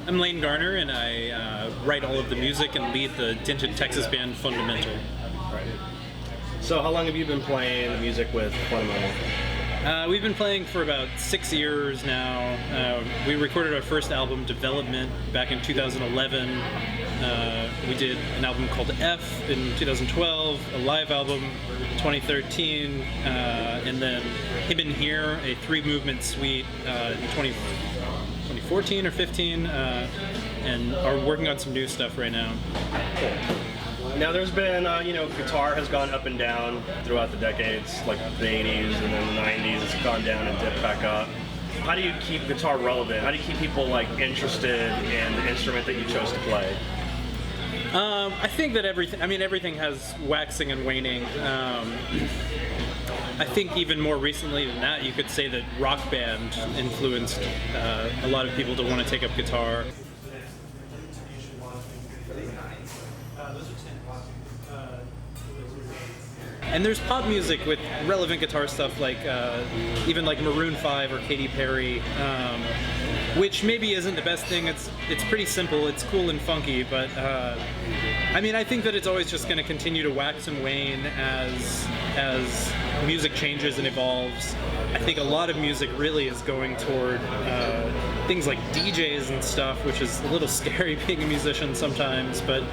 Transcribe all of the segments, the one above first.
I'm Lane Garner, and I write all of the music and lead the Denton, Texas band Fundamental. Right. So how long have you been playing music with Fundamental? We've been playing for about 6 years now. We recorded our first album, Development, back in 2011. We did an album called F in 2012, a live album 2013, and then Him in Here, a 3-movement suite in 2014 or 15, and are working on some new stuff right now. Cool. Now there's been, guitar has gone up and down throughout the decades, like the 80s and then the 90s, it's gone down and dipped back up. How do you keep guitar relevant? How do you keep people interested in the instrument that you chose to play? I think that everything has waxing and waning. I think even more recently than that, you could say that Rock Band influenced a lot of people to want to take up guitar. And there's pop music with relevant guitar stuff like even like Maroon 5 or Katy Perry, which maybe isn't the best thing. It's pretty simple, it's cool and funky, but I think that it's always just going to continue to wax and wane as music changes and evolves. I think a lot of music really is going toward things like DJs and stuff, which is a little scary being a musician sometimes, but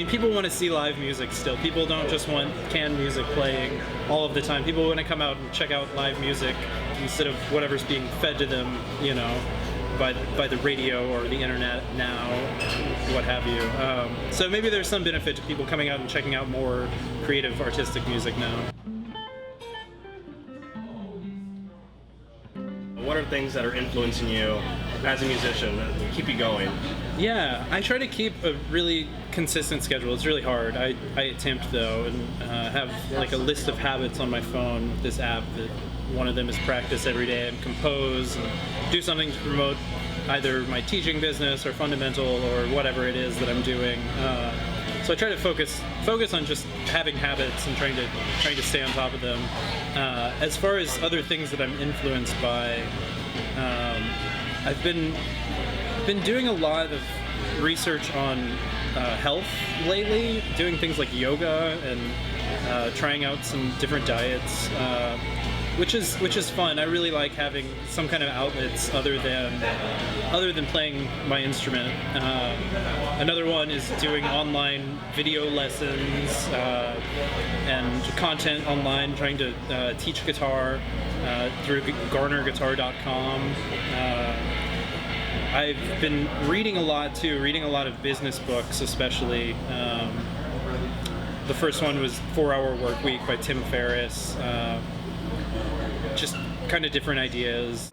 people want to see live music still. People don't just want canned music playing all of the time. People want to come out and check out live music instead of whatever's being fed to them, by the radio or the internet now, what have you. So maybe there's some benefit to people coming out and checking out more creative, artistic music now. What are things that are influencing you as a musician that keep you going? Yeah, I try to keep a really consistent schedule. It's really hard. I attempt though, and have like a list of habits on my phone with this app that one of them is practice every day and compose and do something to promote either my teaching business or Fundamental or whatever it is that I'm doing. So I try to focus on just having habits and trying to stay on top of them. As far as other things that I'm influenced by, I've been doing a lot of research on health lately, doing things like yoga and trying out some different diets, which is fun. I really like having some kind of outlets other than playing my instrument. Another one is doing online video lessons and content online, trying to teach guitar through garnerguitar.com. I've been reading a lot too, reading a lot of business books especially. The first one was 4-Hour Workweek by Tim Ferriss. Just kind of different ideas.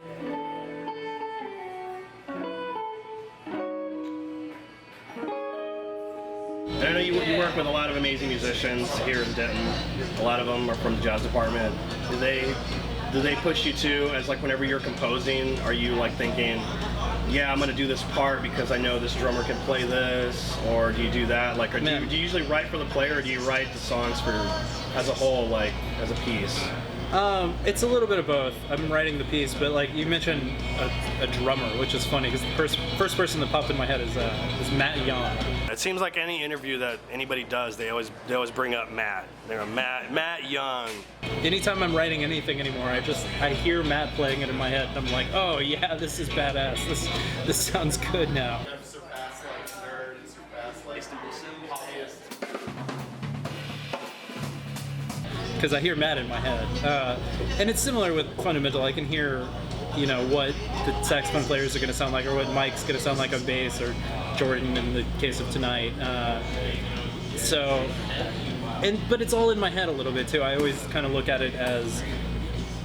And I know you work with a lot of amazing musicians here in Denton. A lot of them are from the jazz department. Do they push you too, as whenever you're composing, are you thinking, yeah, I'm going to do this part because I know this drummer can play this, or do you do that? Do you usually write for the player, or do you write the songs as a whole, as a piece? It's a little bit of both. I'm writing the piece, but you mentioned a drummer, which is funny because the first person that popped in my head is Matt Young. It seems like any interview that anybody does, they always bring up Matt. They're Matt Young. Anytime I'm writing anything anymore, I hear Matt playing it in my head, and I'm like, oh yeah, this is badass. This sounds good now. Surpass nerd and surpass hobbyist. Because I hear Matt in my head. And it's similar with Fundamental. I can hear, what the saxophone players are going to sound like, or what Mike's going to sound like on bass, or Jordan in the case of tonight. But it's all in my head a little bit too. I always kind of look at it as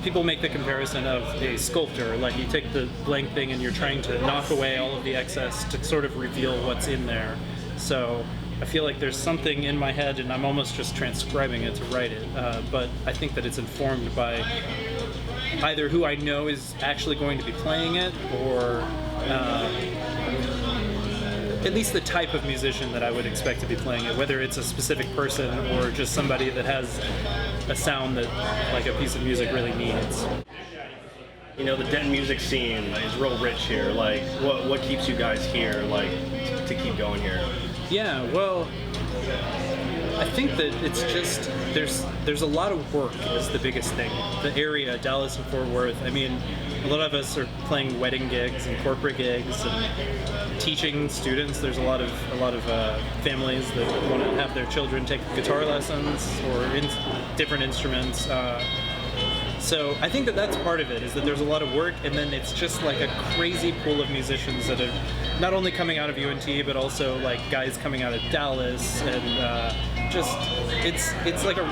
people make the comparison of a sculptor. You take the blank thing and you're trying to knock away all of the excess to sort of reveal what's in there. So I feel like there's something in my head and I'm almost just transcribing it to write it. But I think that it's informed by either who I know is actually going to be playing it, or at least the type of musician that I would expect to be playing it, whether it's a specific person or just somebody that has a sound that a piece of music really needs. the Denton music scene is real rich here. Like, what keeps you guys here, like, to keep going here? Yeah, well, I think that it's just there's a lot of work is the biggest thing. The area, Dallas and Fort Worth. I mean, a lot of us are playing wedding gigs and corporate gigs and teaching students. There's a lot of families that want to have their children take guitar lessons or different instruments. So I think that that's part of it, is that there's a lot of work, and then it's just like a crazy pool of musicians that are not only coming out of UNT, but also like guys coming out of Dallas, and just it's like a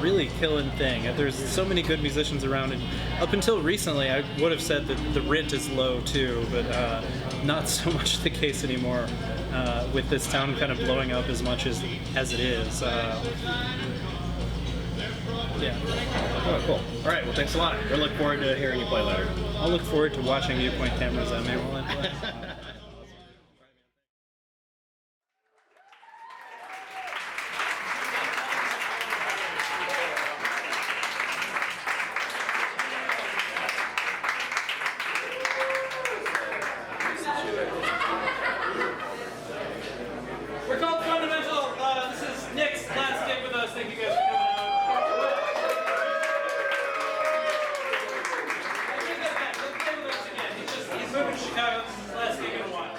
really killing thing. There's so many good musicians around, and up until recently, I would have said that the rent is low too, but not so much the case anymore. With this town kind of blowing up as much as it is. Yeah. Oh, cool. All right. Well, thanks a lot. I look forward to hearing you play later. I'll look forward to watching you point cameras at me while I play. We're called Fundamental. This is Nick's last gig with us. Thank you guys for coming out. He's moving to Chicago. This is his last gig in a while.